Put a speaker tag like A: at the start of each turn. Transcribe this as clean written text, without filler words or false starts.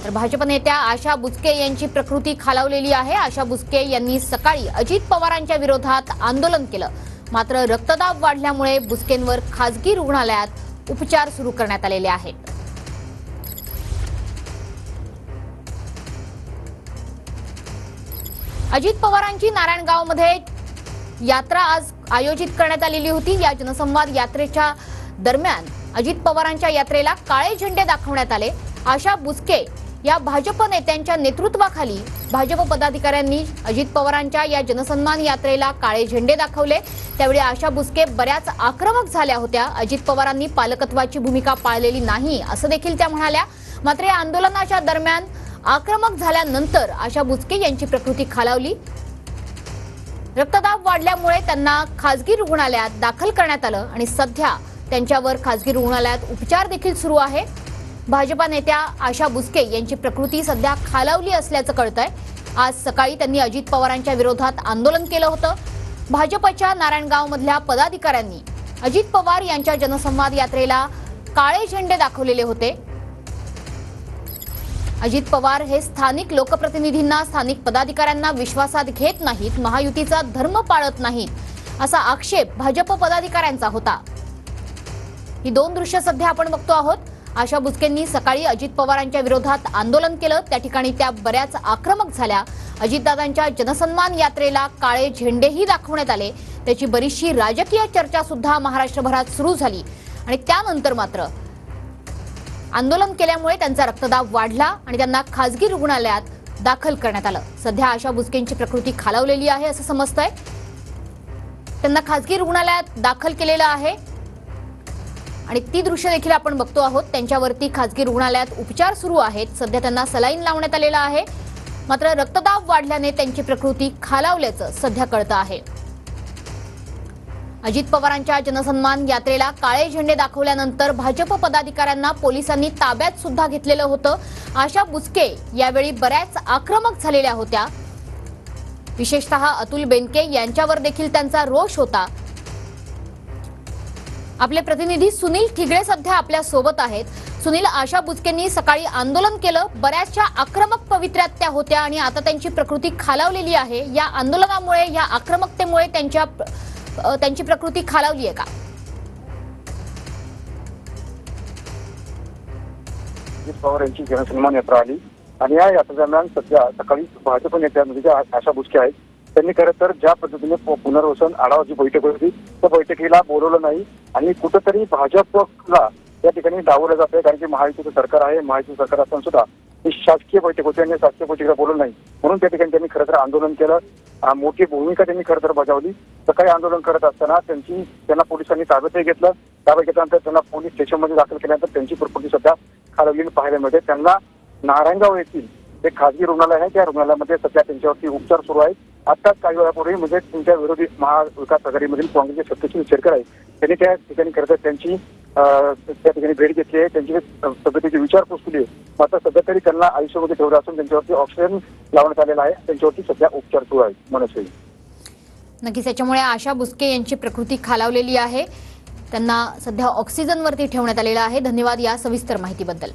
A: तर भाजप नेत्या आशा बुचके यांची प्रकृती खालावलेली आहे। आशा बुचके यांनी सकाळी अजित पवारांच्या विरोधात आंदोलन केलं, मात्र रक्तदाब वाढल्यामुळे बुचकेंवर खासगी रुग्णालयात उपचार सुरू करण्यात आलेले आहेत। अजित पवारांची नारायणगावमध्ये यात्रा आज आयोजित करण्यात आलेली होती। या जनसंवाद यात्रेच्या दरम्यान अजित पवारांच्या यात्रेला काळे झेंडे दाखवण्यात आले। आशा बुचके या भाजप नेत्यांच्या नेतृत्वाखाली भाजप पदाधिकाऱ्यांनी अजित पवारांच्या या जनसन्मान यात्रेला काळे झेंडे दाखवले। त्यावेळी आशा बुचके बऱ्याच आक्रमक झाल्या होत्या। अजित पवारांनी पालकत्वाची भूमिका पाळलेली नाही असं देखील त्या म्हणाल्या। मात्र या आंदोलनाच्या दरम्यान आक्रमक झाल्यानंतर आशा बुचके यांची प्रकृती खालावली। रक्तदाब वाढल्यामुळे त्यांना खासगी रुग्णालयात दाखल करण्यात आलं आणि सध्या त्यांच्यावर खासगी रुग्णालयात उपचार देखील सुरू आहे। भाजपा नेत्या आशा बुचके यांची प्रकृती सध्या खालावली असल्याचं कळतंय। आज सकाळी त्यांनी अजित पवारांच्या विरोधात आंदोलन केलं होतं। भाजपच्या नारायणगावमधल्या पदाधिकाऱ्यांनी अजित पवार यांच्या जनसंवाद यात्रेला काळे झेंडे दाखवलेले होते। अजित पवार हे स्थानिक लोकप्रतिनिधींना, स्थानिक पदाधिकाऱ्यांना विश्वासात घेत नाहीत, महायुतीचा धर्म पाळत नाहीत असा आक्षेप भाजप पदाधिकाऱ्यांचा होता। ही दोन दृश्य सध्या आपण बघतो आहोत। आशा बुचकेंनी सकाळी अजित पवारांच्या विरोधात आंदोलन केलं, त्या ठिकाणी त्या बऱ्याच आक्रमक झाल्या। अजितदादांच्या जनसन्मान यात्रेला काळे झेंडेही दाखवण्यात आले। त्याची बरीचशी राजकीय चर्चा सुद्धा महाराष्ट्रभरात सुरू झाली आणि त्यानंतर मात्र आंदोलन केल्यामुळे त्यांचा रक्तदाब वाढला आणि त्यांना खासगी रुग्णालयात दाखल करण्यात आलं। सध्या आशा बुचकेंची प्रकृती खालावलेली आहे असं समजतंय। त्यांना खासगी रुग्णालयात दाखल केलेलं आहे आणि ती दृश्य देखील आपण बघतो आहोत। त्यांच्यावरती खासगी रुग्णालयात उपचार सुरू आहेत। सध्या त्यांना सलाईन लावण्यात आलेला आहे, मात्र रक्तदाब वाढल्याने त्यांची प्रकृती खालावल्याचं सध्या कळतं आहे। अजित पवारांच्या जनसन्मान यात्रेला काळे झेंडे दाखवल्यानंतर भाजप पदाधिकाऱ्यांना पोलिसांनी ताब्यात सुद्धा घेतलेलं होतं। आशा बुचके यावेळी बऱ्याच आक्रमक झालेल्या होत्या। विशेषतः अतुल बेनके यांच्यावर देखील त्यांचा रोष होता। आपले प्रतिनिधी सुनील ठिगळे सध्या आपल्या सोबत आहेत। सुनील, आशा बुचकेंनी सकाळी आंदोलन केलं, बऱ्याचशा आक्रमक पवित्र्यात त्या होत्या आणि आता त्यांची प्रकृती खालावलेली आहे। या आंदोलनामुळे, या आक्रमकतेमुळे त्यांची प्रकृती खालावली आहे का?
B: अजित पवार यांची जनसन्मान यात्रा आली आणि या यात्रेदरम्यान सध्या सकाळी भाजप नेत्यांमध्ये आशा बुचके आहेत, त्यांनी खरं तर ज्या पद्धतीने पुनर्वसन आढावाची बैठक होती त्या बैठकीला बोलवलं नाही आणि कुठंतरी भाजपला या ठिकाणी डावलं जात आहे। कारण की महायुतीचं सरकार आहे, महायुतीचं सरकार असताना सुद्धा ही शासकीय बैठक होती आणि शासकीय बैठकीला बोलवलं नाही, म्हणून त्या ठिकाणी त्यांनी खरं तर आंदोलन केलं। मोठी भूमिका त्यांनी खरं तर बजावली। सकाळी आंदोलन करत असताना त्यांना पोलिसांनी ताब्यातही घेतलं। ताब्यात घेतल्यानंतर त्यांना पोलीस स्टेशनमध्ये दाखल केल्यानंतर त्यांची प्रकृती सध्या खालावलेली पाहायला मिळते। त्यांना नारायणगाव येथील एक खासगी रुग्णालय आहे, त्या रुग्णालयामध्ये सध्या त्यांच्यावरती उपचार सुरू आहेत। आताच काही वेळापूर्वी म्हणजे त्यांच्या विरोधी महाविकास आघाडीमधील काँग्रेसचे सत्यशील शेरकर आहेत, त्यांनी त्या ठिकाणी खरं तर त्यांची त्या ठिकाणी भेट घेतली आहे, त्यांची तब्येतीची विचारपूस केली आहे। मात्र सध्या तरी त्यांना आयुष्यामध्ये ठेवलं असून त्यांच्यावरती ऑक्सिजन लावण्यात आलेला आहे, त्यांच्यावरती सध्या उपचार सुरू आहेत। मनस्वी
A: नक्कीच याच्यामुळे आशा बुचके यांची प्रकृती खालावलेली आहे, त्यांना सध्या ऑक्सिजनवरती ठेवण्यात आलेलं आहे। धन्यवाद या सविस्तर माहितीबद्दल।